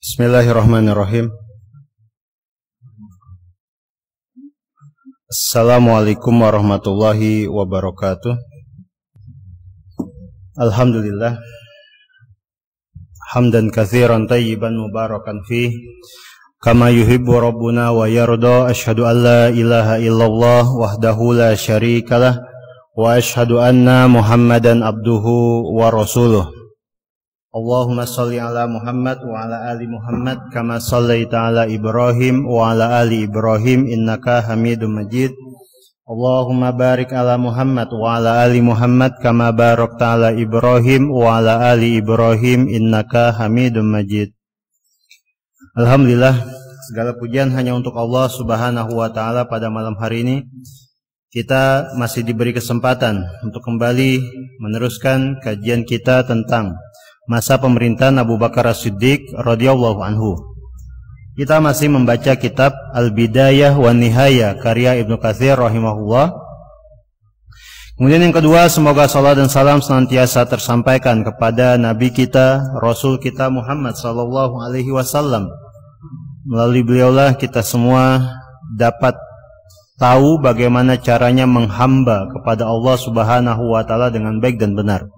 Bismillahirrahmanirrahim. Assalamualaikum warahmatullahi wabarakatuh. Alhamdulillah. Hamdan katsiran tayyiban mubarakan fih kama yuhibbu rabbuna wa yarda. Asyhadu an la ilaha illallah wahdahu la syarikalah wa asyhadu anna Muhammadan abduhu wa rasuluh. Allahumma salli ala Muhammad wa ala ali Muhammad kama sallaita ala Ibrahim wa ala ali Ibrahim innaka Hamidum Majid. Allahumma barik ala Muhammad wa ala ali Muhammad kama barakta ala Ibrahim wa ala ali Ibrahim innaka Hamidum Majid. Alhamdulillah, segala pujian hanya untuk Allah Subhanahu wa taala. Pada malam hari ini kita masih diberi kesempatan untuk kembali meneruskan kajian kita tentang masa pemerintahan Abu Bakar As-Siddiq radhiyallahu anhu. Kita masih membaca kitab Al-Bidayah wa Nihayah karya Ibnu Katsir rahimahullah. Kemudian yang kedua, semoga salat dan salam senantiasa tersampaikan kepada Nabi kita, Rasul kita Muhammad sallallahu alaihi wasallam. Melalui beliaulah kita semua dapat tahu bagaimana caranya menghamba kepada Allah Subhanahu wa taala dengan baik dan benar.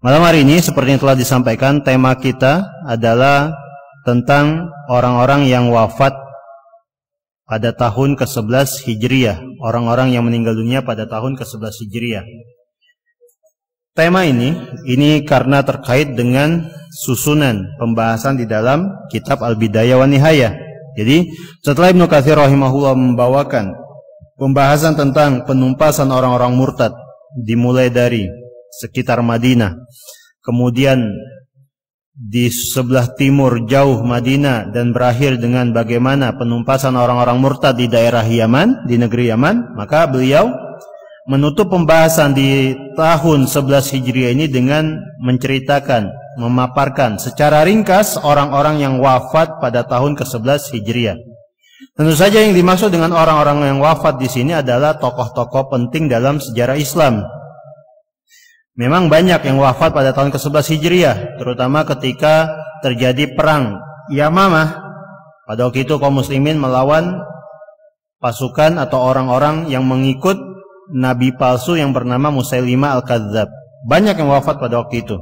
Malam hari ini seperti yang telah disampaikan, tema kita adalah tentang orang-orang yang wafat pada tahun ke-11 Hijriah, orang-orang yang meninggal dunia pada tahun ke-11 Hijriah. Tema ini karena terkait dengan susunan pembahasan di dalam kitab Al-Bidayah wa Nihayah. Jadi setelah Ibnu Katsir rahimahullah membawakan pembahasan tentang penumpasan orang-orang murtad dimulai dari sekitar Madinah, kemudian di sebelah timur jauh Madinah, dan berakhir dengan bagaimana penumpasan orang-orang murtad di daerah Yaman, di negeri Yaman, maka beliau menutup pembahasan di tahun 11 Hijriah ini dengan menceritakan, memaparkan secara ringkas orang-orang yang wafat pada tahun ke-11 Hijriah. Tentu saja yang dimaksud dengan orang-orang yang wafat di sini adalah tokoh-tokoh penting dalam sejarah Islam. Memang banyak yang wafat pada tahun ke-11 Hijriah, terutama ketika terjadi perang Yamamah. Pada waktu itu kaum muslimin melawan pasukan atau orang-orang yang mengikut nabi palsu yang bernama Musailimah Al-Kadzab. Banyak yang wafat pada waktu itu.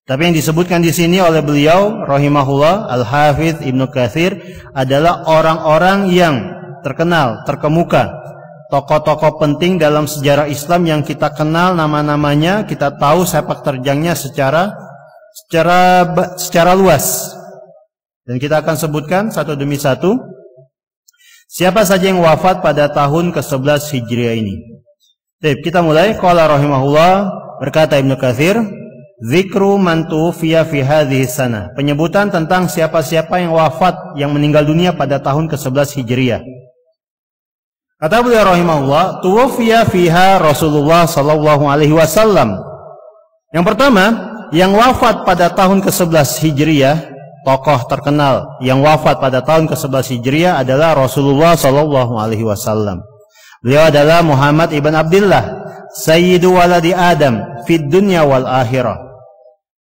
Tapi yang disebutkan di sini oleh beliau rahimahullah Al-Hafidz Ibnu Katsir adalah orang-orang yang terkenal, terkemuka, tokoh-tokoh penting dalam sejarah Islam yang kita kenal nama-namanya, kita tahu sepak terjangnya secara luas. Dan kita akan sebutkan satu demi satu siapa saja yang wafat pada tahun ke-11 Hijriah ini. Baik, kita mulai. Qala rahimahullah, berkata Ibnu Katsir, dzikru man tuwfiya fi hadhihi sanah. Penyebutan tentang siapa-siapa yang wafat, yang meninggal dunia pada tahun ke-11 Hijriah. Kata beliau rahimahullah, tuwfiya fiha Rasulullah sallallahu alaihi wasallam. Yang pertama, yang wafat pada tahun ke-11 Hijriah, tokoh terkenal yang wafat pada tahun ke-11 Hijriah adalah Rasulullah sallallahu alaihi wasallam. Beliau adalah Muhammad ibn Abdullah, sayyidu waladi Adam fid dunya wal akhirah.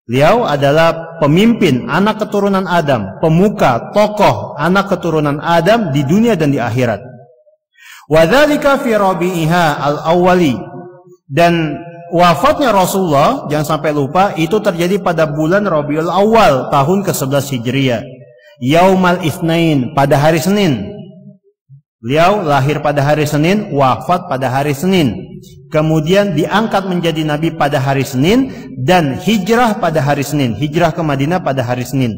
Beliau adalah pemimpin anak keturunan Adam, pemuka, tokoh anak keturunan Adam di dunia dan di akhirat. Wadzalika fi Rabi'iha al-awwali, dan wafatnya Rasulullah, jangan sampai lupa, itu terjadi pada bulan Rabiul Awal tahun ke-11 Hijriah. Yaumal Itsnain, pada hari Senin. Beliau lahir pada hari Senin, wafat pada hari Senin. Kemudian diangkat menjadi nabi pada hari Senin dan hijrah pada hari Senin, hijrah ke Madinah pada hari Senin.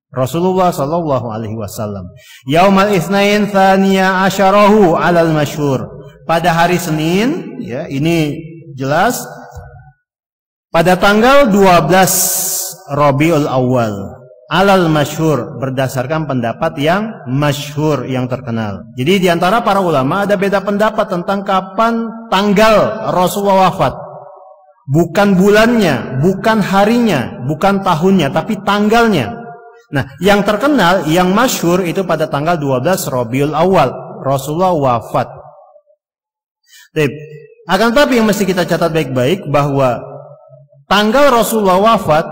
Rasulullah sallallahu alaihi wasallam. Yaumal Itsnain tsaniya asyarahu alal masyhur. Pada hari Senin, ya, ini jelas pada tanggal 12 Rabiul Awal. Alal masyhur, berdasarkan pendapat yang masyhur, yang terkenal. Jadi di antara para ulama ada beda pendapat tentang kapan tanggal Rasulullah wafat. Bukan bulannya, bukan harinya, bukan tahunnya, tapi tanggalnya. Nah, yang terkenal, yang masyhur itu pada tanggal 12 Rabiul Awal Rasulullah wafat. Akan tetapi yang mesti kita catat baik-baik bahwa tanggal Rasulullah wafat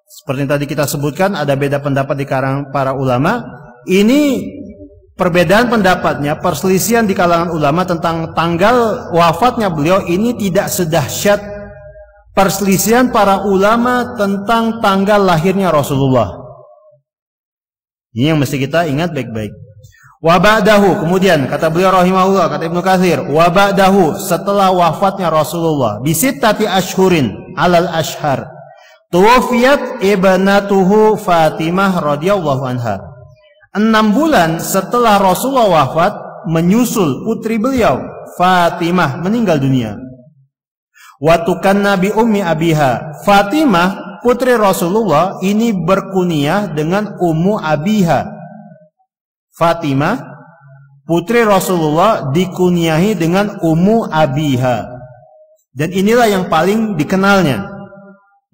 Seperti yang tadi kita sebutkan, ada beda pendapat di kalangan para ulama. Ini perbedaan pendapatnya, perselisihan di kalangan ulama tentang tanggal wafatnya beliau ini tidak sedahsyat perselisihan para ulama tentang tanggal lahirnya Rasulullah. Ini yang mesti kita ingat baik-baik. Wa ba'dahu, kemudian kata beliau rahimahullah, kata Ibnu Katsir, wa ba'dahu, setelah wafatnya Rasulullah, bisittati ashhurin alal ashhar, tuwafiyat ibnatuhu Fatimah radhiyallahu anha. 6 bulan setelah Rasulullah wafat, menyusul putri beliau Fatimah meninggal dunia. Wa tukanna bi ummi abiha. Fatimah putri Rasulullah ini berkunyah dengan Ummu Abiha. Fatimah putri Rasulullah dikunyahi dengan Ummu Abiha. Dan inilah yang paling dikenalnya.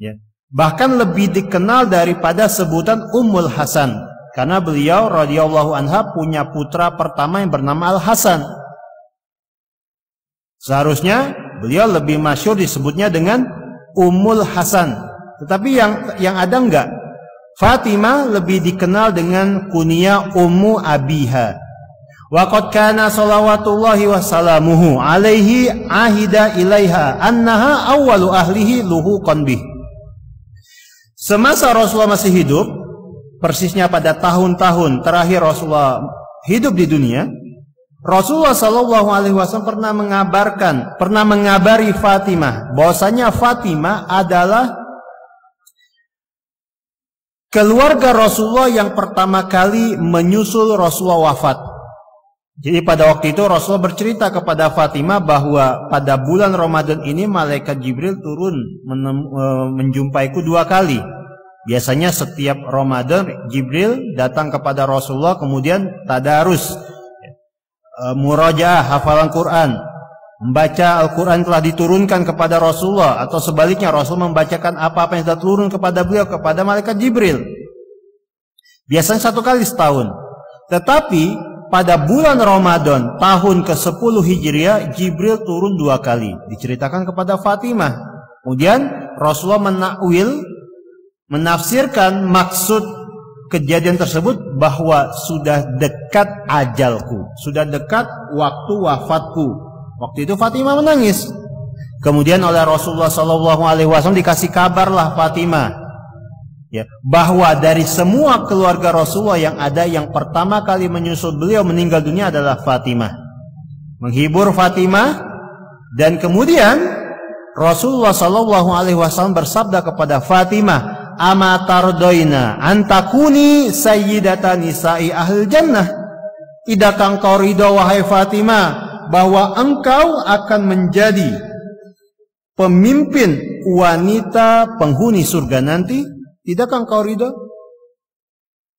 Ya. Bahkan lebih dikenal daripada sebutan Ummul Hasan, karena beliau radhiyallahu anha punya putra pertama yang bernama Al-Hasan. Seharusnya beliau lebih masyhur disebutnya dengan Ummul Hasan. Tetapi yang ada enggak, Fatimah lebih dikenal dengan kunyah Ummu Abiha. Wa qad kana shalawatullahi wa salamuhu alaihi ahida ilaiha annaha awwalu ahlihi luhuqan bih. Semasa Rasulullah masih hidup, persisnya pada tahun-tahun terakhir Rasulullah hidup di dunia, Rasulullah Shallallahu Alaihi Wasallam pernah mengabari Fatimah bahwasanya Fatimah adalah keluarga Rasulullah yang pertama kali menyusul Rasulullah wafat. Jadi pada waktu itu Rasulullah bercerita kepada Fatimah bahwa pada bulan Ramadan ini malaikat Jibril turun menjumpaiku 2 kali. Biasanya setiap Ramadan Jibril datang kepada Rasulullah kemudian tadarus, murajaah hafalan Quran, membaca Al-Quran telah diturunkan kepada Rasulullah, atau sebaliknya Rasul membacakan apa-apa yang sudah turun kepada beliau kepada malaikat Jibril. Biasanya 1 kali setahun. Tetapi pada bulan Ramadan tahun ke-10 Hijriah Jibril turun 2 kali, diceritakan kepada Fatimah. Kemudian Rasulullah menafsirkan maksud kejadian tersebut bahwa sudah dekat ajalku, sudah dekat waktu wafatku. Waktu itu Fatimah menangis. Kemudian oleh Rasulullah SAW dikasih kabarlah Fatimah, ya, bahwa dari semua keluarga Rasulullah yang ada, yang pertama kali menyusul beliau meninggal dunia adalah Fatimah. Menghibur Fatimah, dan kemudian Rasulullah SAW bersabda kepada Fatimah, ama tardoina antakuni sayyidata nisa'i ahlil jannah. Tidakkah engkau ridho wahai Fatimah bahwa engkau akan menjadi pemimpin wanita penghuni surga nanti? Tidakkah engkau ridho?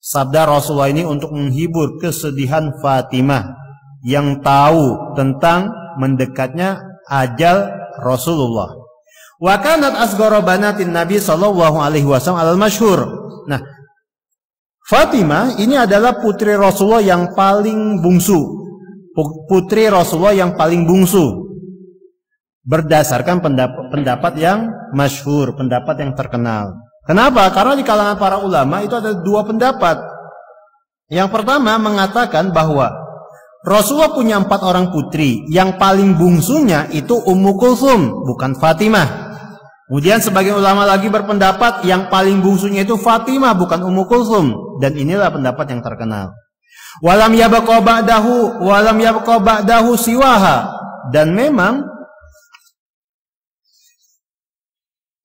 Sabda Rasulullah ini untuk menghibur kesedihan Fatimah yang tahu tentang mendekatnya ajal Rasulullah. Wa kanat asghara banatin Nabi sallallahu alaihi wasallam alal masyhur. Nah, Fatimah ini adalah putri Rasulullah yang paling bungsu. Putri Rasulullah yang paling bungsu. Berdasarkan pendapat yang masyhur, pendapat yang terkenal. Kenapa? Karena di kalangan para ulama itu ada 2 pendapat. Yang pertama mengatakan bahwa Rasulullah punya 4 orang putri, yang paling bungsunya itu Ummu Kulsum, bukan Fatimah. Kemudian sebagian ulama lagi berpendapat yang paling bungsunya itu Fatimah, bukan Ummu Kulsum, dan inilah pendapat yang terkenal. Walam yabqa ba'dahu siwaha, dan memang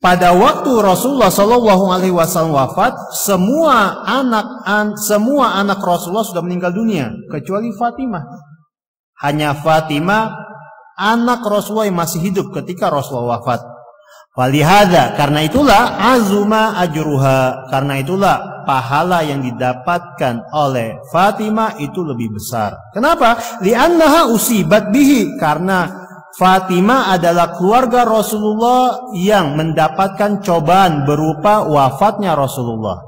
pada waktu Rasulullah Shallallahu Alaihi Wasallam wafat, semua anak Rasulullah sudah meninggal dunia kecuali Fatimah. Hanya Fatimah anak Rasulullah yang masih hidup ketika Rasulullah wafat. Walihada, karena itulah azuma ajruha, karena itulah pahala yang didapatkan oleh Fatimah itu lebih besar. Kenapa? Li'annaha usibat bihi, karena Fatimah adalah keluarga Rasulullah yang mendapatkan cobaan berupa wafatnya Rasulullah.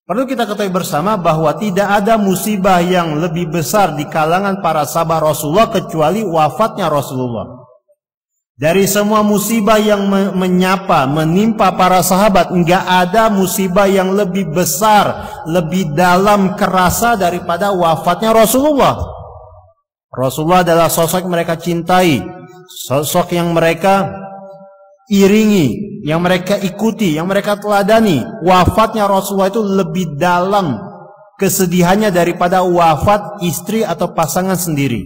Perlu kita ketahui bersama bahwa tidak ada musibah yang lebih besar di kalangan para sahabat Rasulullah kecuali wafatnya Rasulullah. Dari semua musibah yang menimpa para sahabat, enggak ada musibah yang lebih besar, lebih dalam kerasa daripada wafatnya Rasulullah. Rasulullah adalah sosok yang mereka cintai, sosok yang mereka iringi, yang mereka ikuti, yang mereka teladani. Wafatnya Rasulullah itu lebih dalam kesedihannya daripada wafat istri atau pasangan sendiri.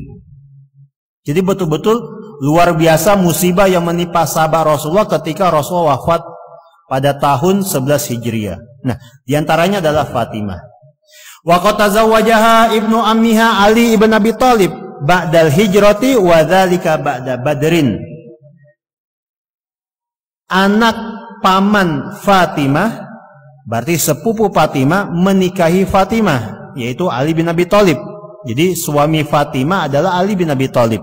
Jadi betul-betul luar biasa musibah yang menimpa sahabat Rasulullah ketika Rasulullah wafat pada tahun 11 Hijriah. Nah, diantaranya adalah Fatimah. Wa qad tazawwajaha ibnu ammiha Ali ibn Abi Thalib ba'dal hijrati wa dzalika ba'da Badrin. Anak paman Fatimah, berarti sepupu Fatimah, menikahi Fatimah, yaitu Ali bin Abi Thalib. Jadi suami Fatimah adalah Ali bin Abi Thalib.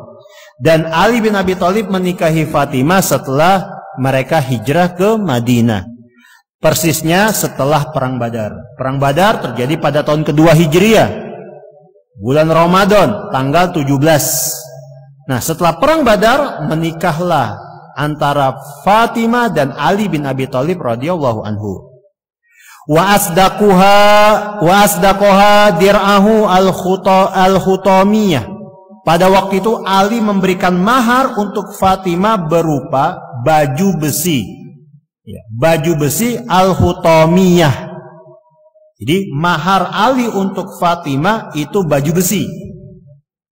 Dan Ali bin Abi Thalib menikahi Fatimah setelah mereka hijrah ke Madinah. Persisnya setelah Perang Badar. Perang Badar terjadi pada tahun kedua Hijriah, bulan Ramadan, tanggal 17. Nah, setelah Perang Badar menikahlah antara Fatimah dan Ali bin Abi Thalib radhiyallahu anhu. Wa asdaquha dir'ahu al-khutamiyah. Pada waktu itu Ali memberikan mahar untuk Fatimah berupa baju besi. Ya, baju besi al-khutamiyah. Jadi mahar Ali untuk Fatimah itu baju besi.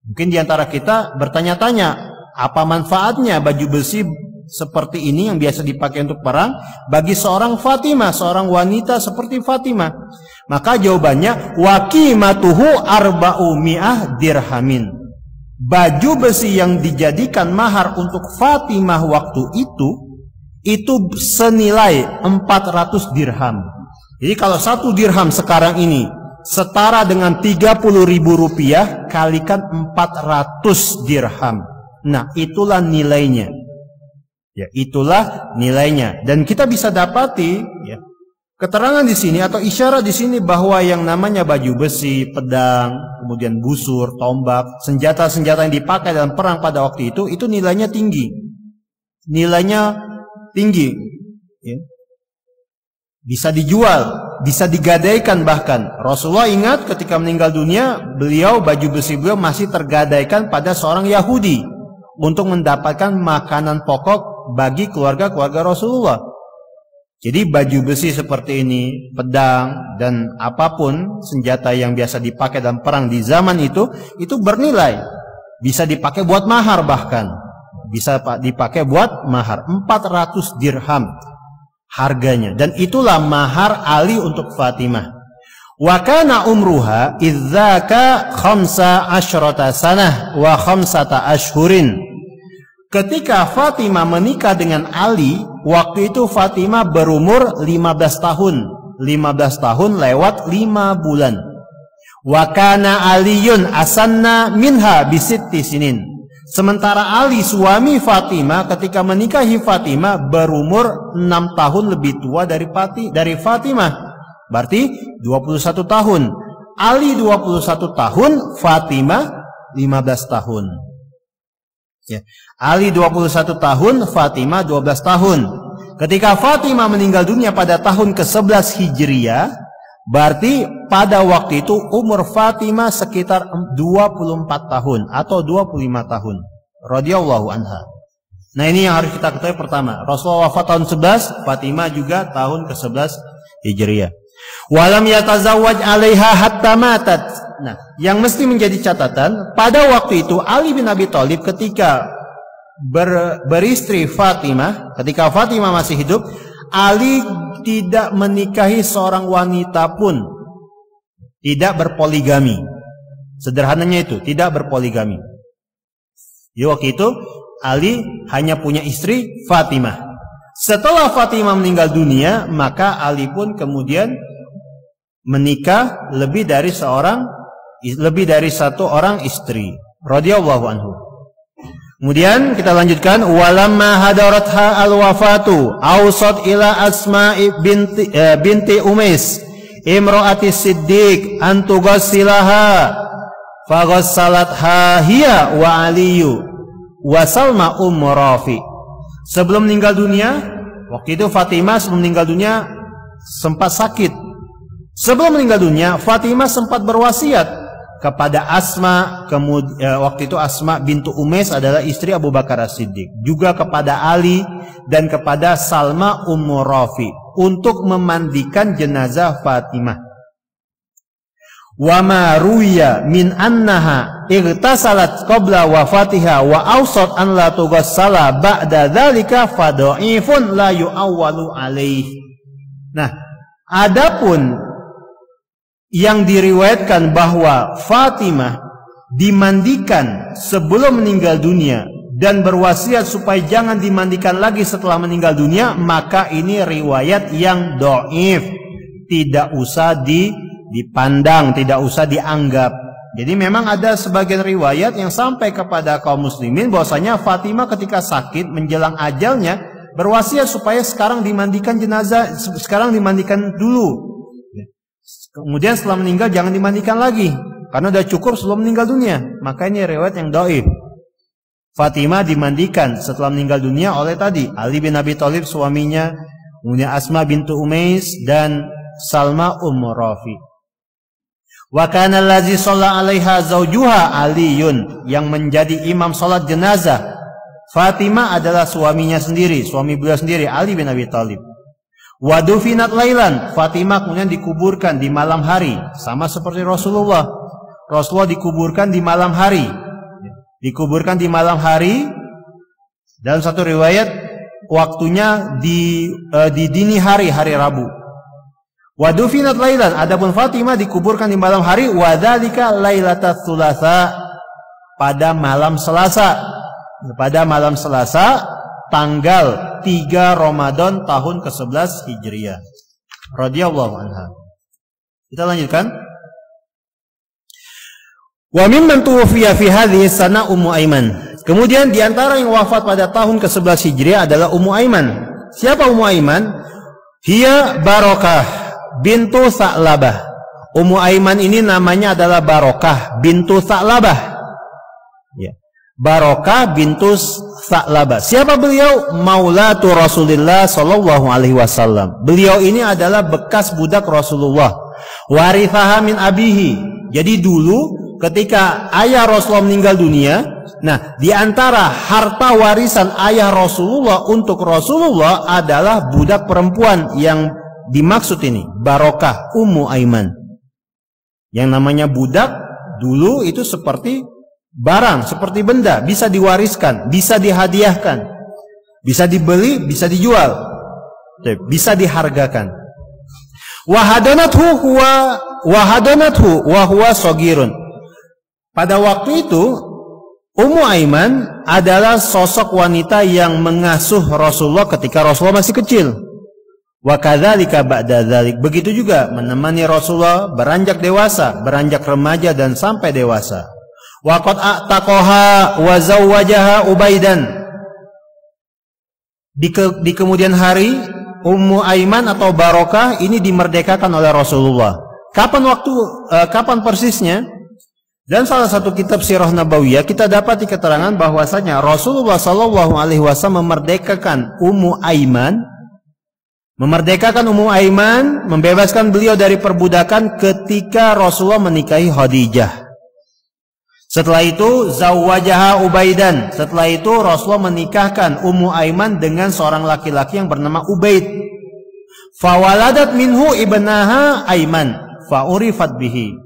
Mungkin diantara kita bertanya-tanya, apa manfaatnya baju besi seperti ini yang biasa dipakai untuk perang bagi seorang Fatimah, seorang wanita seperti Fatimah? Maka jawabannya, wa qimatuhu arba'u mi'ah dirhamin. Baju besi yang dijadikan mahar untuk Fatimah waktu itu senilai 400 dirham. Jadi kalau 1 dirham sekarang ini setara dengan 30.000 rupiah, kalikan 400 dirham. Nah, itulah nilainya. Ya, itulah nilainya. Dan kita bisa dapati ya, keterangan di sini atau isyarat di sini bahwa yang namanya baju besi, pedang, kemudian busur, tombak, senjata-senjata yang dipakai dalam perang pada waktu itu nilainya tinggi. Nilainya tinggi. Ya. Bisa dijual, bisa digadaikan bahkan. Rasulullah ingat ketika meninggal dunia, baju besi beliau masih tergadaikan pada seorang Yahudi untuk mendapatkan makanan pokok bagi keluarga-keluarga Rasulullah. Jadi baju besi seperti ini, pedang, dan apapun senjata yang biasa dipakai dalam perang di zaman itu bernilai. Bisa dipakai buat mahar bahkan. Bisa dipakai buat mahar. 400 dirham harganya. Dan itulah mahar Ali untuk Fatimah. Wa kana umruha idzaka 15 sanah wa 5 ashhurin. Ketika Fatimah menikah dengan Ali, waktu itu Fatimah berumur 15 tahun. 15 tahun lewat 5 bulan. Wa kana Aliyun asanna minha bisitti sinin. Sementara Ali suami Fatimah ketika menikahi Fatimah berumur 6 tahun lebih tua dari Fatimah. Berarti 21 tahun. Ali 21 tahun, Fatimah 15 tahun. Ya. Ali 21 tahun, Fatimah 12 tahun. Ketika Fatimah meninggal dunia pada tahun ke-11 Hijriah, berarti pada waktu itu umur Fatimah sekitar 24 tahun atau 25 tahun. Radhiyallahu anha. Nah, ini yang harus kita ketahui pertama. Rasulullah wafat tahun 11, Fatimah juga tahun ke-11 Hijriah. Walam yatazawwaj 'alaiha hatta matat. Nah, yang mesti menjadi catatan, pada waktu itu Ali bin Abi Thalib ketika beristri Fatimah, ketika Fatimah masih hidup, Ali tidak menikahi seorang wanita pun, tidak berpoligami. Sederhananya itu, tidak berpoligami. Di waktu itu Ali hanya punya istri Fatimah. Setelah Fatimah meninggal dunia, maka Ali pun kemudian menikah lebih dari satu orang istri. Radhiyallahu anhu. Kemudian kita lanjutkan, walamma hadaratha alwafatu awsat ila Asma binti Umais imraati Siddiq an tughsilaha faghassalatha hiya wa Aliyu wa Salma Rafi. Sebelum meninggal dunia, waktu itu Fatimah sebelum meninggal dunia sempat sakit. Sebelum meninggal dunia, Fatimah sempat berwasiat kepada Asma, waktu itu Asma bintu Umais adalah istri Abu Bakar As-Siddiq, juga kepada Ali dan kepada Salma Ummu Rafi untuk memandikan jenazah Fatimah. Wa ma ruya min annaha igtasalat qabla wafatiha wa awsat an la tughassala ba'da dzalika fadha'ifun la yu'awwalu alaih. Nah, adapun yang diriwayatkan bahwa Fatimah dimandikan sebelum meninggal dunia dan berwasiat supaya jangan dimandikan lagi setelah meninggal dunia, maka ini riwayat yang dhaif, tidak usah dipandang, tidak usah dianggap. Jadi memang ada sebagian riwayat yang sampai kepada kaum muslimin bahwasanya Fatimah ketika sakit menjelang ajalnya berwasiat supaya sekarang dimandikan jenazah, sekarang dimandikan dulu. Kemudian setelah meninggal jangan dimandikan lagi karena sudah cukup sebelum meninggal dunia. Maka ini riwayat yang dhaif. Fatimah dimandikan setelah meninggal dunia oleh tadi Ali bin Abi Thalib suaminya, kemudian Asma bintu Umais dan Salma Ummu Rafi. Wa kana allazi shalla 'alaiha zaujuha Aliyun, yang menjadi imam salat jenazah Fatimah adalah suaminya sendiri, suami beliau sendiri Ali bin Abi Thalib. Wa dufinat lailan, Fatimah kemudian dikuburkan di malam hari, sama seperti Rasulullah. Rasulullah dikuburkan di malam hari. Dikuburkan di malam hari. Dalam satu riwayat waktunya di dini hari, hari Rabu. Wa dufinat lailan, adapun Fatimah dikuburkan di malam hari, wa dzalika lailatul tsulatsa, pada malam Selasa. Pada malam Selasa tanggal 3 Ramadan tahun ke-11 Hijriah. Radhiyallahu anha. Kita lanjutkan. Wa mimman tuwfiya fi hadhihi sana Ummu Aiman. Kemudian di antara yang wafat pada tahun ke-11 Hijriah adalah Ummu Aiman. Siapa Ummu Aiman? Hiya Barokah bintu Sa'labah. Ummu Aiman ini namanya adalah Barokah bintu Sa'labah. Ya. Barokah bintu Sa'labah. Siapa beliau? Maulatu Rasulullah sallallahu alaihi wasallam. Beliau ini adalah bekas budak Rasulullah. Warithaha min abihi. Jadi dulu ketika ayah Rasulullah meninggal dunia, nah di antara harta warisan ayah Rasulullah untuk Rasulullah adalah budak perempuan yang dimaksud ini, Barokah Ummu Aiman. Yang namanya budak dulu itu seperti barang, seperti benda, bisa diwariskan, bisa dihadiahkan, bisa dibeli, bisa dijual, bisa dihargakan. Wahadanathu wa huwa shagirun. Pada waktu itu Ummu Aiman adalah sosok wanita yang mengasuh Rasulullah ketika Rasulullah masih kecil. Wa kadzalika ba'da dzalik, begitu juga menemani Rasulullah beranjak dewasa, beranjak remaja dan sampai dewasa. Wa qad a'taqaha wa zawwajaha Ubaidan. Di kemudian hari Ummu Aiman atau Barokah ini dimerdekakan oleh Rasulullah. Kapan persisnya? Dan salah satu kitab Sirah Nabawiyah kita dapat keterangan bahwasanya Rasulullah sallallahu alaihi wasallam memerdekakan Ummu Aiman, membebaskan beliau dari perbudakan ketika Rasulullah menikahi Khadijah. Setelah itu zawwajaha Ubaidan. Setelah itu Rasulullah menikahkan Ummu Aiman dengan seorang laki-laki yang bernama Ubaid. Fawaladat minhu ibnaha Aiman fa'urifat bihi.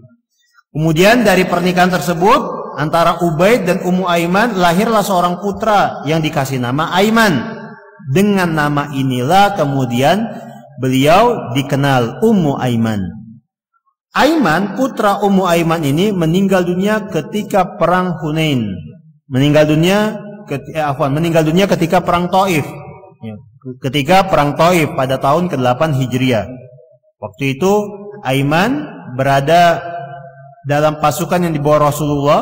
Kemudian dari pernikahan tersebut antara Ubaid dan Ummu Aiman lahirlah seorang putra yang dikasih nama Aiman. Dengan nama inilah kemudian beliau dikenal Ummu Aiman. Aiman, putra Ummu Aiman ini meninggal dunia ketika perang Hunain. Meninggal dunia ketika perang Taif. Ketika perang Taif pada tahun ke-8 Hijriah. Waktu itu Aiman berada dalam pasukan yang dibawa Rasulullah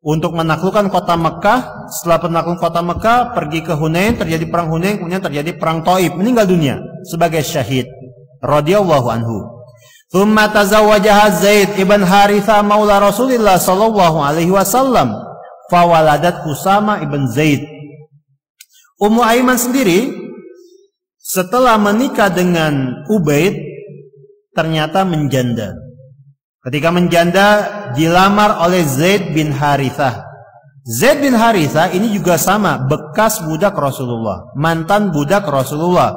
untuk menaklukkan kota Mekah. Setelah penaklukan kota Mekah, pergi ke Hunain, terjadi perang Hunain, kemudian terjadi perang Taif, meninggal dunia sebagai syahid radhiyallahu anhu. Tsumma tazawwajaha Zaid ibn Haritha maula Rasulillah sallallahu alaihi wasallam fawaladat Usama ibn Zaid. Ummu Aiman sendiri setelah menikah dengan Ubaid ternyata menjanda. Ketika menjanda dilamar oleh Zaid bin Harithah. Zaid bin Harithah ini juga sama, bekas budak Rasulullah, mantan budak Rasulullah.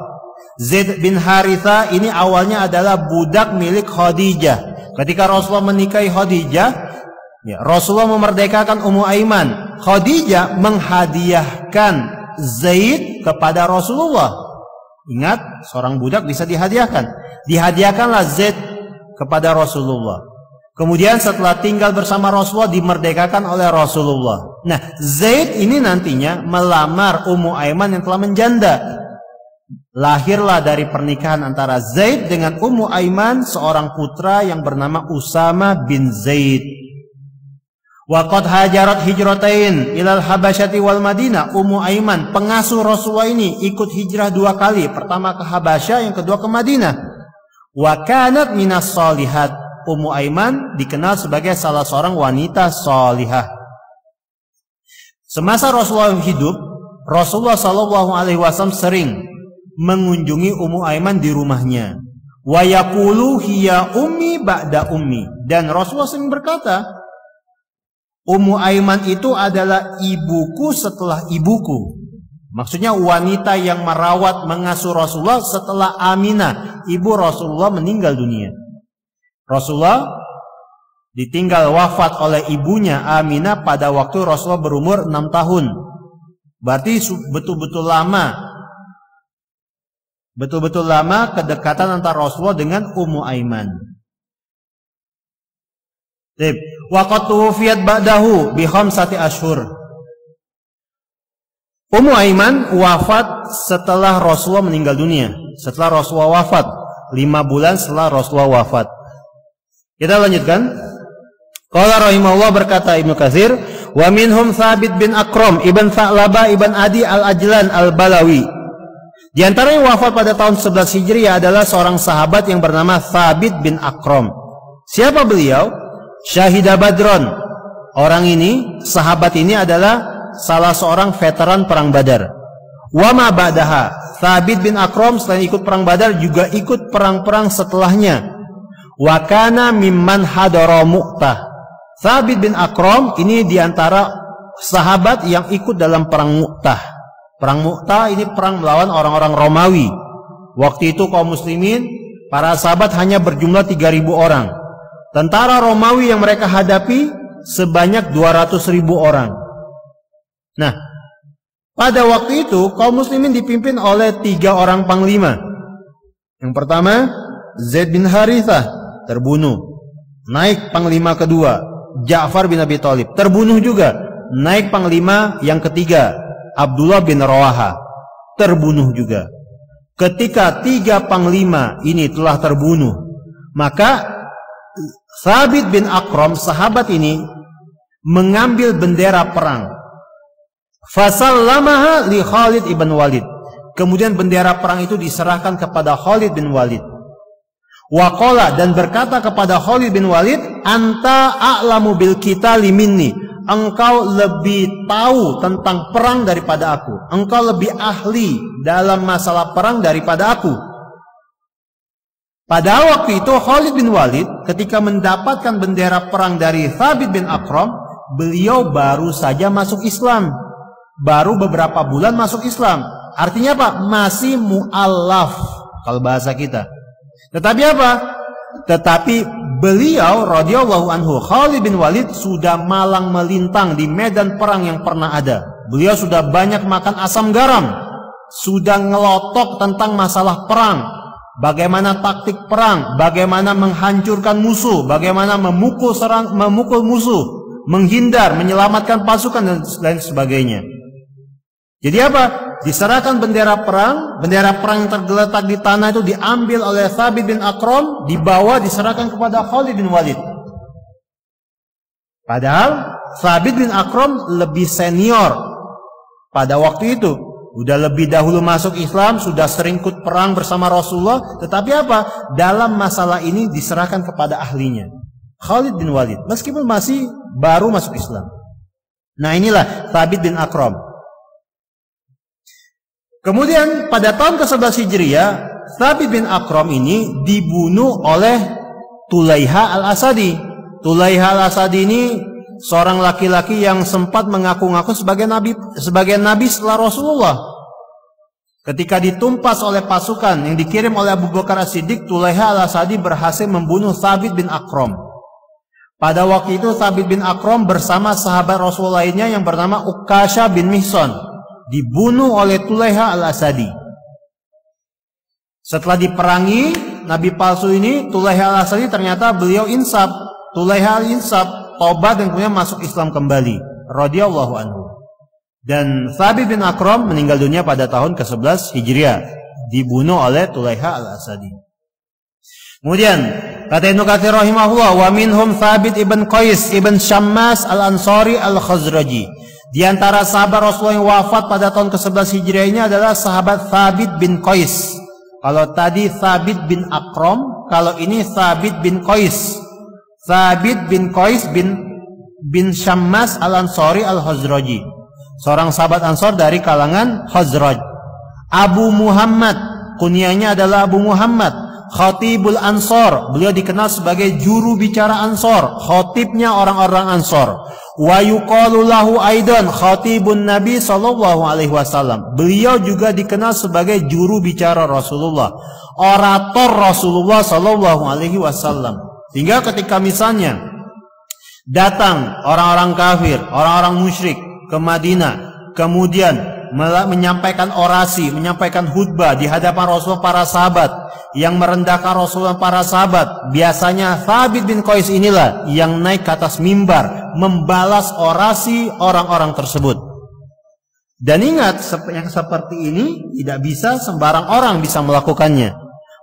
Zaid bin Harithah ini awalnya adalah budak milik Khadijah. Ketika Rasulullah menikahi Khadijah, ya, Rasulullah memerdekakan Ummu Aiman. Khadijah menghadiahkan Zaid kepada Rasulullah. Ingat, seorang budak bisa dihadiahkan. Dihadiahkanlah Zaid kepada Rasulullah. Kemudian setelah tinggal bersama Rasulullah dimerdekakan oleh Rasulullah. Nah, Zaid ini nantinya melamar Ummu Aiman yang telah menjanda. Lahirlah dari pernikahan antara Zaid dengan Ummu Aiman seorang putra yang bernama Usama bin Zaid. Waqad hajarat hijratain ilal Habasyati wal Madinah. Ummu Aiman, pengasuh Rasulullah ini, ikut hijrah 2 kali. Pertama ke Habasyah, yang kedua ke Madinah. Wa kanat minas solihat. Ummu Aiman dikenal sebagai salah seorang wanita salihah. Semasa Rasulullah hidup, Rasulullah SAW sering mengunjungi Ummu Aiman di rumahnya. Wa yaqulu hiya ummi ba'da ummi. Dan Rasulullah sering berkata, Ummu Aiman itu adalah ibuku setelah ibuku. Maksudnya wanita yang merawat mengasuh Rasulullah setelah Aminah, ibu Rasulullah, meninggal dunia. Rasulullah ditinggal wafat oleh ibunya Aminah pada waktu Rasulullah berumur 6 tahun. Berarti betul-betul lama kedekatan antara Rasulullah dengan Ummu Aiman. Waqad tuwfiyat ba'dahu bi 5 ashhur. Ummu Aiman wafat setelah Rasulullah meninggal dunia. Setelah Rasulullah wafat, 5 bulan setelah Rasulullah wafat. Kita lanjutkan. Qala rahimahullah, berkata Ibnu Katsir, wa minhum Thabit bin Akram ibn Tha'labah ibn Adi al-Ajlan al-Balawi. Di antara yang wafat pada tahun 11 Hijriah adalah seorang sahabat yang bernama Thabit bin Akram. Siapa beliau? Syahida Badron. Orang ini, sahabat ini adalah salah seorang veteran perang Badar. Wa ma ba'daha. Thabit bin Akram selain ikut perang Badar juga ikut perang-perang setelahnya. Wa kana mimman hadara Mu'tah. Thabit bin Akram ini diantara sahabat yang ikut dalam perang Mu'tah. Perang Mu'tah ini perang melawan orang-orang Romawi. Waktu itu kaum muslimin, para sahabat hanya berjumlah 3.000 orang. Tentara Romawi yang mereka hadapi sebanyak 200.000 orang. Nah, pada waktu itu kaum muslimin dipimpin oleh 3 orang panglima. Yang pertama, Zaid bin Harithah, terbunuh. Naik panglima kedua, Ja'far bin Abi Thalib, terbunuh juga. Naik panglima yang ketiga, Abdullah bin Rawaha, terbunuh juga. Ketika 3 panglima ini telah terbunuh, maka Thabit bin Akram, sahabat ini, mengambil bendera perang. Fasallamaha li Khalid ibn Walid. Kemudian bendera perang itu diserahkan kepada Khalid bin Walid. Waqala, dan berkata kepada Khalid bin Walid, anta a'lamu bil qitali minni. Engkau lebih tahu tentang perang daripada aku. Engkau lebih ahli dalam masalah perang daripada aku. Pada waktu itu Khalid bin Walid ketika mendapatkan bendera perang dari Thabit bin Akram, beliau baru saja masuk Islam. Baru beberapa bulan masuk Islam. Artinya apa? Masih mu'allaf kalau bahasa kita. Tetapi apa? Tetapi beliau radhiyallahu anhu, Khalid bin Walid, sudah malang melintang di medan perang yang pernah ada. Beliau sudah banyak makan asam garam, sudah ngelotok tentang masalah perang, bagaimana taktik perang, bagaimana menghancurkan musuh, bagaimana memukul musuh, menghindar, menyelamatkan pasukan dan lain sebagainya. Jadi apa? Diserahkan bendera perang yang tergeletak di tanah itu diambil oleh Thabit bin Akram, dibawa diserahkan kepada Khalid bin Walid. Padahal Thabit bin Akram lebih senior pada waktu itu, sudah lebih dahulu masuk Islam, sudah sering ikut perang bersama Rasulullah. Tetapi apa? Dalam masalah ini diserahkan kepada ahlinya, Khalid bin Walid, meskipun masih baru masuk Islam. Nah, inilah Thabit bin Akram. Kemudian pada tahun ke-11 Hijriah, Thabit bin Aqram ini dibunuh oleh Tulaiha al-Asadi. Tulaiha al-Asadi ini seorang laki-laki yang sempat mengaku-ngaku sebagai nabi setelah Rasulullah. Ketika ditumpas oleh pasukan yang dikirim oleh Abu Bakar As-Siddiq, Tulaiha al-Asadi berhasil membunuh Thabit bin Aqram. Pada waktu itu Thabit bin Aqram bersama sahabat Rasul lainnya yang bernama Ukasha bin Mihsan dibunuh oleh Tulaiha al-Asadi. Setelah diperangi nabi palsu ini, Tulaiha al-Asadi ternyata beliau insaf. Tulaiha al-insaf, tobat dan kemudian masuk Islam kembali, radhiyallahu anhu. Dan Thabit bin Aqram meninggal dunia pada tahun ke-11 Hijriah, dibunuh oleh Tulaiha al-Asadi. Kemudian kata Ibnu Katsir rahimahullah, wa minhum Thabit ibn Qais ibn Syammas al-Ansari al-Khazraji. Di antara sahabat Rasulullah yang wafat pada tahun ke-11 Hijriah ini adalah sahabat Thabit bin Qais. Kalau tadi Thabit bin Aqram, kalau ini Thabit bin Qais. Thabit bin Qais bin Syammas al-Ansari al-Khazraji. Seorang sahabat Ansor dari kalangan Khazraj. Abu Muhammad, kunyanya adalah Abu Muhammad. Khatibul Ansor, beliau dikenal sebagai juru bicara Ansor, khatibnya orang-orang Ansor. Wa yuqalu lahu aidan khatibun Nabi sallallahu alaihi wasallam. Beliau juga dikenal sebagai juru bicara Rasulullah, orator Rasulullah sallallahu alaihi wasallam. Sehingga ketika misalnya datang orang-orang kafir, orang-orang musyrik ke Madinah, kemudian menyampaikan orasi, menyampaikan khutbah di hadapan Rasulullah para sahabat, yang merendahkan Rasulullah para sahabat, biasanya Thabit bin Qais inilah yang naik ke atas mimbar membalas orasi orang-orang tersebut. Dan ingat, yang seperti ini tidak bisa sembarang orang bisa melakukannya.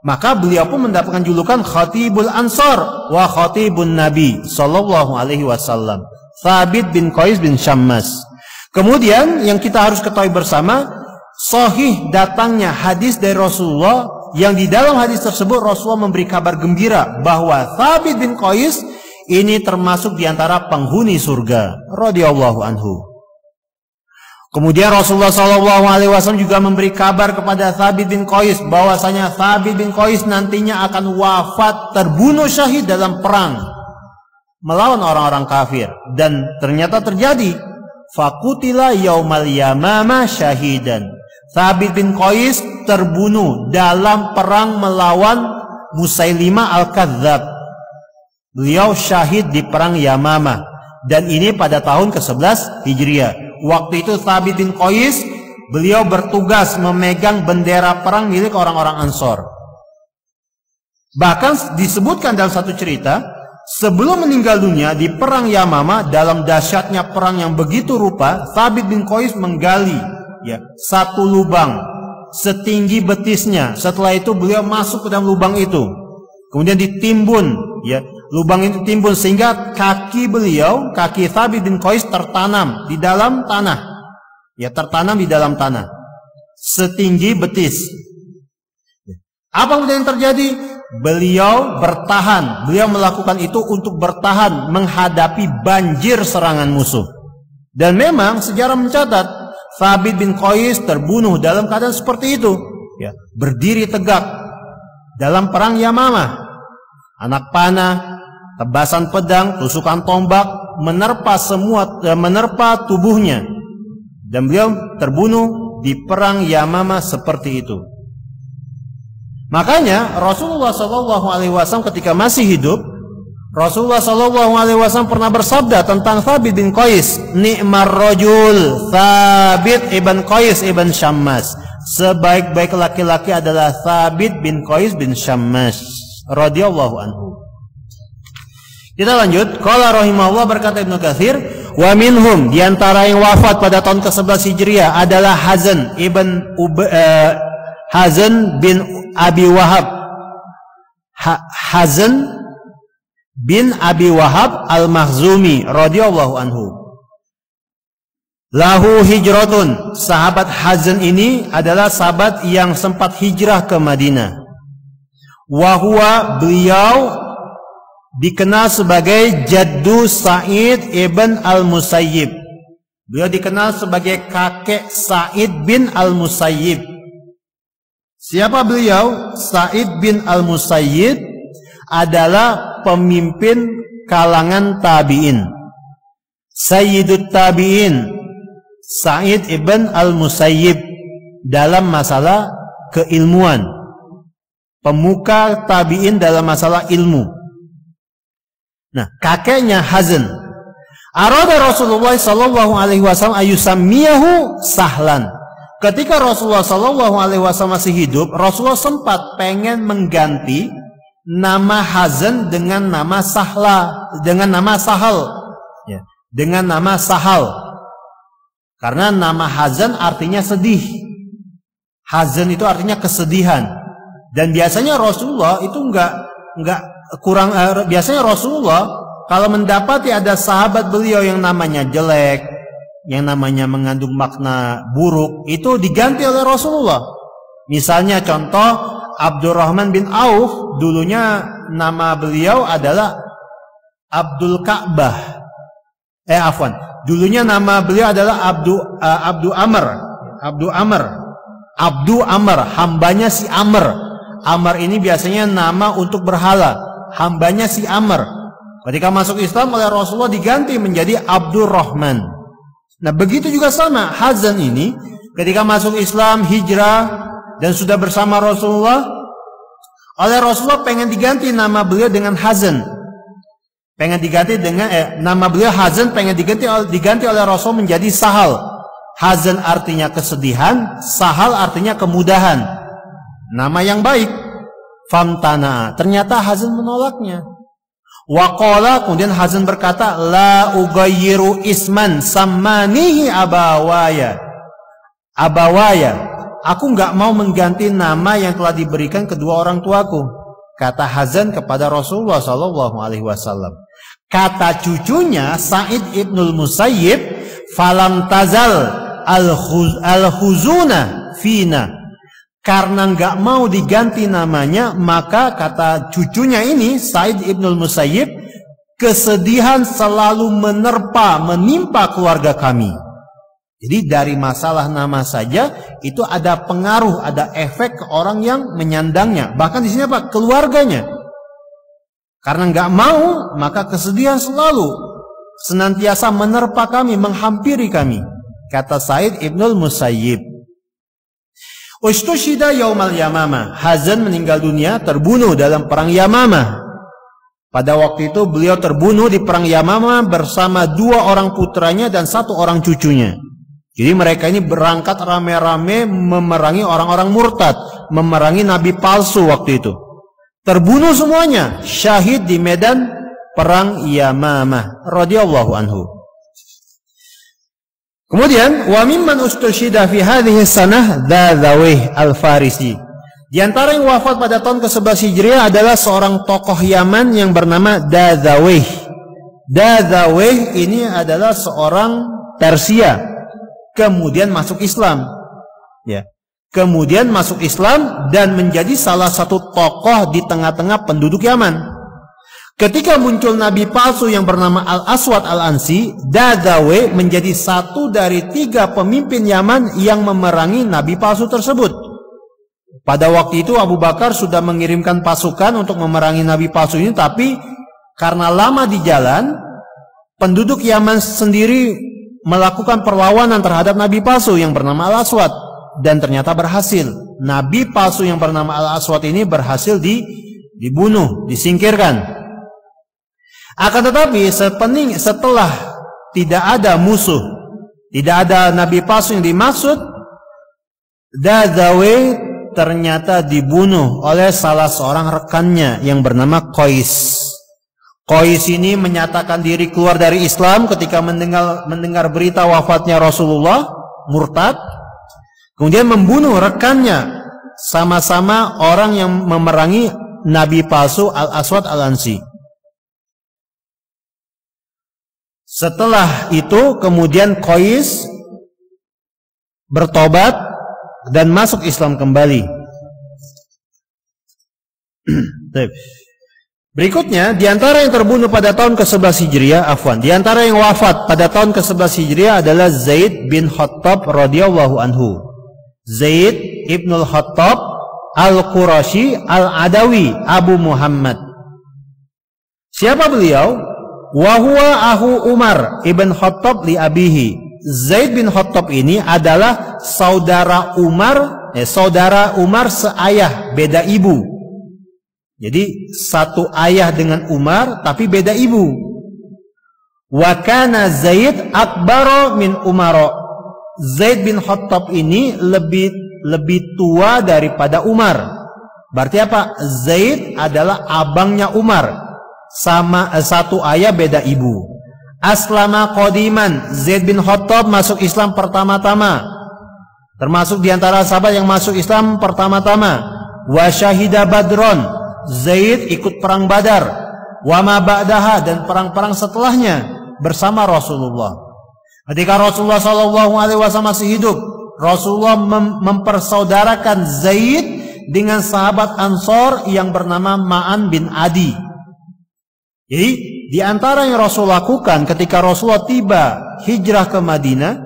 Maka beliau pun mendapatkan julukan Khatibul Ansor wa Khatibun Nabi sallallahu alaihi wasallam, Thabit bin Qais bin Syammas. Kemudian yang kita harus ketahui bersama, sahih datangnya hadis dari Rasulullah yang di dalam hadis tersebut Rasulullah memberi kabar gembira bahwa Thabit bin Qais ini termasuk di antara penghuni surga, radhiyallahu anhu. Kemudian Rasulullah SAW juga memberi kabar kepada Thabit bin Qais bahwasanya Thabit bin Qais nantinya akan wafat terbunuh syahid dalam perang melawan orang-orang kafir, dan ternyata terjadi. Fakutila yaumal yamama syahidan. Thabit bin Qais terbunuh dalam perang melawan Musailimah al-Kadzab. Beliau syahid di perang Yamamah, dan ini pada tahun ke-11 Hijriah. Waktu itu Thabit bin Qais beliau bertugas memegang bendera perang milik orang-orang Ansor. Bahkan disebutkan dalam satu cerita, sebelum meninggal dunia di perang Yamamah, dalam dahsyatnya perang yang begitu rupa, Thabit bin Qais menggali satu lubang setinggi betisnya. Setelah itu beliau masuk ke dalam lubang itu, kemudian ditimbun, lubang itu timbun sehingga kaki beliau, kaki Thabit bin Qais tertanam di dalam tanah, tertanam di dalam tanah setinggi betis. Apa kemudian yang terjadi? Beliau bertahan, beliau melakukan itu untuk bertahan menghadapi banjir serangan musuh. Dan memang sejarah mencatat Thabit bin Qais terbunuh dalam keadaan seperti itu, berdiri tegak dalam perang Yamamah. Anak panah, tebasan pedang, tusukan tombak menerpa tubuhnya, dan beliau terbunuh di perang Yamamah seperti itu. Makanya Rasulullah SAW ketika masih hidup, Rasulullah SAW pernah bersabda tentang Thabit bin Qais, ni'mar rajul Thabit ibn Qais ibn Syammas. Sebaik-baik laki-laki adalah Thabit bin Qais bin Syammas, radhiyallahu anhu. Kita lanjut. Qala rahimahullah, berkata Ibnu Katsir, wa minhum, di antara yang wafat pada tahun ke-11 Hijriah adalah Hazan bin Abi Wahab. Hazan bin Abi Wahab al-Makhzumi radhiyallahu anhu. Lahu hijratun. Sahabat Hazan ini adalah sahabat yang sempat hijrah ke Madinah. Wa huwa, beliau dikenal sebagai Jaddu Sa'id ibn al-Musayyib. Beliau dikenal sebagai kakek Sa'id bin Al-Musayyib. Siapa beliau? Sa'id bin Al-Musayyib adalah pemimpin kalangan tabi'in. Sayyidut tabi'in Sa'id ibn Al-Musayyib dalam masalah keilmuan. Pemuka tabi'in dalam masalah ilmu. Nah, kakeknya Hazan. Arada Rasulullah sallallahu alaihi wasallam ayusammiyahu Sahlan. Ketika Rasulullah sallallahu alaihi wasallam masih hidup, Rasulullah sempat pengen mengganti nama Hazan dengan nama Sahal, ya, dengan nama Sahal. Karena nama Hazan artinya sedih. Hazan itu artinya kesedihan. Dan biasanya Rasulullah itu biasanya Rasulullah kalau mendapati ada sahabat beliau yang namanya jelek, yang namanya mengandung makna buruk, itu diganti oleh Rasulullah. Misalnya contoh Abdurrahman bin Auf, dulunya nama beliau adalah Abdul Ka'bah. Dulunya nama beliau adalah Abdu Amr, hambanya si Amr. Amr ini biasanya nama untuk berhala, hambanya si Amr. Ketika masuk Islam oleh Rasulullah diganti menjadi Abdurrahman. Nah, begitu juga sama Hazan ini ketika masuk Islam, hijrah dan sudah bersama Rasulullah, oleh Rasulullah pengen diganti nama beliau dengan Hazan. Pengen diganti dengan nama beliau Hazan pengen diganti oleh Rasul menjadi Sahal. Hazan artinya kesedihan, Sahal artinya kemudahan. Nama yang baik. Famtana. Ternyata Hazan menolaknya. Waqala, kemudian Hazan berkata, la ugayyiru isman sammanihi abawaya. Aku nggak mau mengganti nama yang telah diberikan kedua orang tuaku. Kata Hazan kepada Rasulullah sallallahu alaihi wasallam. Kata cucunya Sa'id ibnul Musayyib, falam tazal al-huzuna fina. Karena nggak mau diganti namanya, maka kata cucunya ini Sa'id ibnul Musayyib, kesedihan selalu menimpa keluarga kami. Jadi dari masalah nama saja itu ada pengaruh, ada efek ke orang yang menyandangnya. Bahkan di sini apa? Keluarganya. Karena nggak mau, maka kesedihan selalu senantiasa menerpa kami, menghampiri kami. Kata Sa'id ibnul Musayyib. Ustushida yaumal Yamamah. Hazan meninggal dunia, terbunuh dalam perang Yamamah. Pada waktu itu beliau terbunuh di perang Yamamah bersama 2 orang putranya dan 1 orang cucunya. Jadi mereka ini berangkat rame-rame memerangi orang-orang murtad, memerangi nabi palsu waktu itu. Terbunuh semuanya, syahid di medan perang Yamamah radhiyallahu anhu. Kemudian wa mimman ustushida fi hadhihi sanah Dzawih al-Farisi. Di antara yang wafat pada tahun ke-11 Hijriah adalah seorang tokoh Yaman yang bernama Dzawih. Dzawih ini adalah seorang Persia, kemudian masuk Islam. Ya. Kemudian masuk Islam dan menjadi salah satu tokoh di tengah-tengah penduduk Yaman. Ketika muncul nabi palsu yang bernama Al-Aswad Al-Ansi, Dzawih menjadi satu dari 3 pemimpin Yaman yang memerangi nabi palsu tersebut. Pada waktu itu Abu Bakar sudah mengirimkan pasukan untuk memerangi nabi palsu ini, tapi karena lama di jalan, penduduk Yaman sendiri melakukan perlawanan terhadap nabi palsu yang bernama Al-Aswad, dan ternyata berhasil. Nabi palsu yang bernama Al-Aswad ini berhasil dibunuh, disingkirkan. Akan tetapi setelah tidak ada musuh, tidak ada nabi palsu yang dimaksud, Dzawih ternyata dibunuh oleh salah seorang rekannya yang bernama Qais. Qais ini menyatakan diri keluar dari Islam ketika mendengar berita wafatnya Rasulullah, murtad. Kemudian membunuh rekannya, sama-sama orang yang memerangi nabi palsu Al-Aswad Al-Ansi. Setelah itu kemudian Qais bertobat dan masuk Islam kembali. Berikutnya, di antara yang terbunuh pada tahun ke-11 Hijriah, di antara yang wafat pada tahun ke-11 Hijriah adalah Zaid bin Khattab radhiyallahu anhu. Zaid ibnul Khattab al-Qurashi al-Adawi Abu Muhammad. Siapa beliau? Wa huwa ahu Umar ibn Khattab li abihi. Zaid bin Khattab ini adalah saudara Umar seayah, beda ibu. Jadi satu ayah dengan Umar tapi beda ibu. Wa kana Zaid akbaro min Umar. Zaid bin Khattab ini lebih tua daripada Umar. Berarti apa? Zaid adalah abangnya Umar. Sama satu ayah beda ibu. Aslama qadiman. Zaid bin Khattab masuk Islam pertama-tama. Termasuk di antara sahabat yang masuk Islam pertama-tama. Wa syahida Badron. Zaid ikut perang Badar, wa ma ba'daha, dan perang-perang setelahnya bersama Rasulullah. Ketika Rasulullah SAW masih hidup, Rasulullah mempersaudarakan Zaid dengan sahabat Ansor yang bernama Ma'an bin Adi. Jadi di antara yang Rasul lakukan ketika Rasulullah tiba hijrah ke Madinah,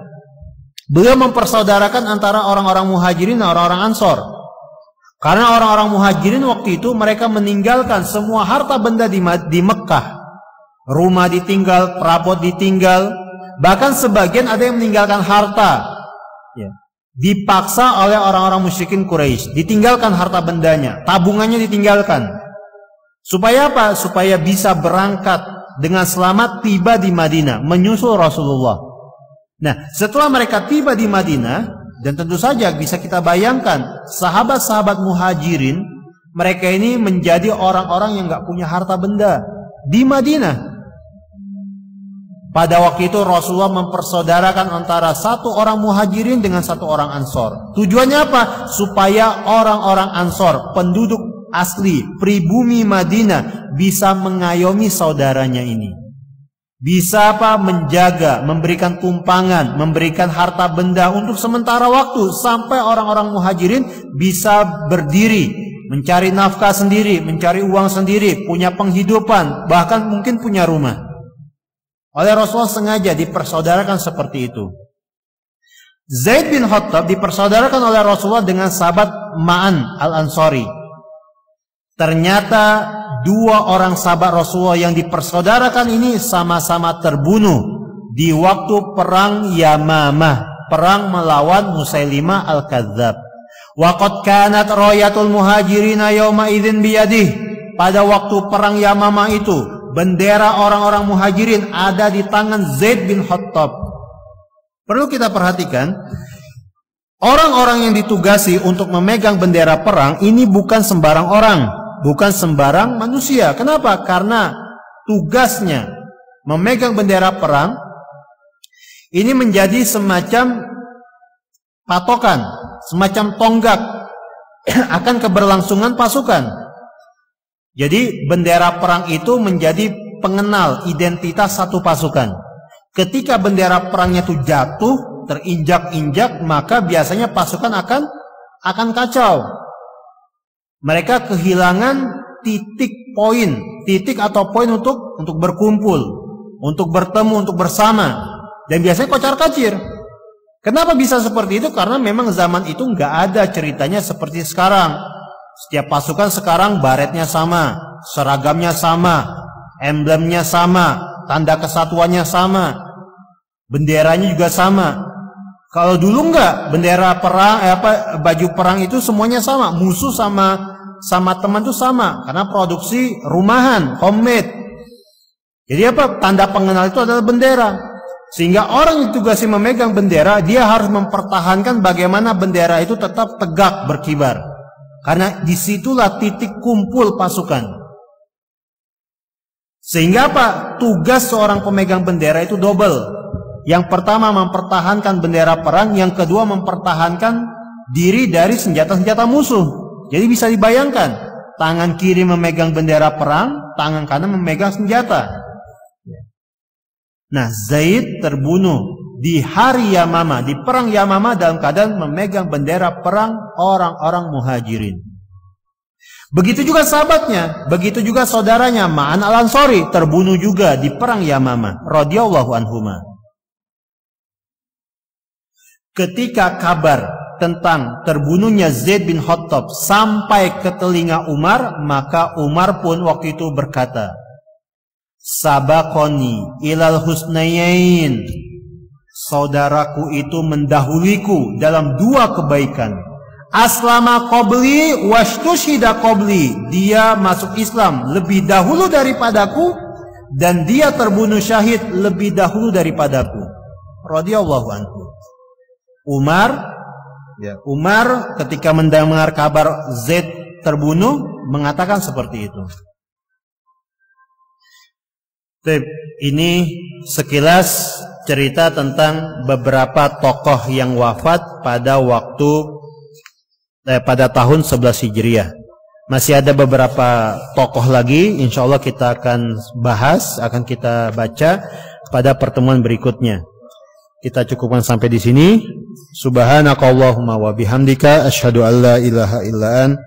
beliau mempersaudarakan antara orang-orang Muhajirin dan orang-orang Ansor. Karena orang-orang Muhajirin waktu itu mereka meninggalkan semua harta benda di Mekah. Rumah ditinggal, perabot ditinggal. Bahkan sebagian ada yang meninggalkan harta. Ya. Dipaksa oleh orang-orang musyrikin Quraisy. Ditinggalkan harta bendanya. Tabungannya ditinggalkan. Supaya apa? Supaya bisa berangkat dengan selamat tiba di Madinah. Menyusul Rasulullah. Nah, setelah mereka tiba di Madinah, dan tentu saja bisa kita bayangkan sahabat-sahabat Muhajirin, mereka ini menjadi orang-orang yang gak punya harta benda di Madinah. Pada waktu itu Rasulullah mempersaudarakan antara satu orang Muhajirin dengan satu orang Ansor. Tujuannya apa? Supaya orang-orang Ansor, penduduk asli pribumi Madinah, bisa mengayomi saudaranya ini. Bisa apa? Menjaga, memberikan tumpangan, memberikan harta benda untuk sementara waktu sampai orang-orang Muhajirin bisa berdiri, mencari nafkah sendiri, mencari uang sendiri, punya penghidupan, bahkan mungkin punya rumah. Oleh Rasulullah sengaja dipersaudarakan seperti itu. Zaid bin Khattab dipersaudarakan oleh Rasulullah dengan sahabat Ma'an al-Ansari. Ternyata dua orang sahabat Rasulullah yang dipersaudarakan ini sama-sama terbunuh di waktu perang Yamamah, perang melawan Musailimah al-Kadzdzab. Wa qad kanat rayatul muhajirina yauma idzin biyadih. Pada waktu perang Yamamah itu, bendera orang-orang Muhajirin ada di tangan Zaid bin Khattab. Perlu kita perhatikan, orang-orang yang ditugasi untuk memegang bendera perang ini bukan sembarang orang. Bukan sembarang manusia. Kenapa? Karena tugasnya memegang bendera perang ini menjadi semacam patokan, semacam tonggak akan keberlangsungan pasukan. Jadi bendera perang itu menjadi pengenal identitas satu pasukan. Ketika bendera perangnya itu jatuh, terinjak-injak, maka biasanya pasukan akan kacau. Mereka kehilangan titik atau poin untuk berkumpul, untuk bertemu, untuk bersama. Dan biasanya kocar-kacir. Kenapa bisa seperti itu? Karena memang zaman itu nggak ada ceritanya seperti sekarang. Setiap pasukan sekarang baretnya sama, seragamnya sama, emblemnya sama, tanda kesatuannya sama, benderanya juga sama. Kalau dulu enggak, bendera perang, baju perang itu semuanya sama, musuh sama teman itu sama, karena produksi rumahan, homemade. Jadi apa? Tanda pengenal itu adalah bendera. Sehingga orang yang ditugasi memegang bendera, dia harus mempertahankan bagaimana bendera itu tetap tegak berkibar. Karena disitulah titik kumpul pasukan. Sehingga apa? Tugas seorang pemegang bendera itu double. Yang pertama mempertahankan bendera perang, yang kedua mempertahankan diri dari senjata-senjata musuh. Jadi bisa dibayangkan, tangan kiri memegang bendera perang, tangan kanan memegang senjata. Nah, Zaid terbunuh di hari Yamamah, di perang Yamamah dalam keadaan memegang bendera perang orang-orang Muhajirin. Begitu juga sahabatnya, begitu juga saudaranya Ma'an al-Ansari terbunuh juga di perang Yamamah radhiyallahu anhuma. Ketika kabar tentang terbunuhnya Zaid bin Khattab sampai ke telinga Umar, maka Umar pun waktu itu berkata, "Sabaqoni ilal husnayain." Saudaraku itu mendahuliku dalam dua kebaikan. Aslama qabli washtushida qabli. Dia masuk Islam lebih dahulu daripadaku dan dia terbunuh syahid lebih dahulu daripadaku. Radhiyallahu anhu. Umar ketika mendengar kabar Zaid terbunuh mengatakan seperti itu. Ini sekilas cerita tentang beberapa tokoh yang wafat pada pada tahun 11 Hijriah. Masih ada beberapa tokoh lagi, insya Allah kita akan bahas, akan kita baca pada pertemuan berikutnya. Kita cukupkan sampai di sini. Subhanakallahumma wa bihamdika asyhadu an la ilaha illa anta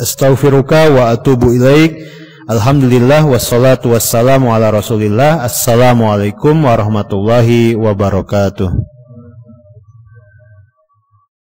astaghfiruka wa atubu ilaik. Alhamdulillah wassalatu wassalamu ala Rasulillah. Assalamualaikum warahmatullahi wabarakatuh.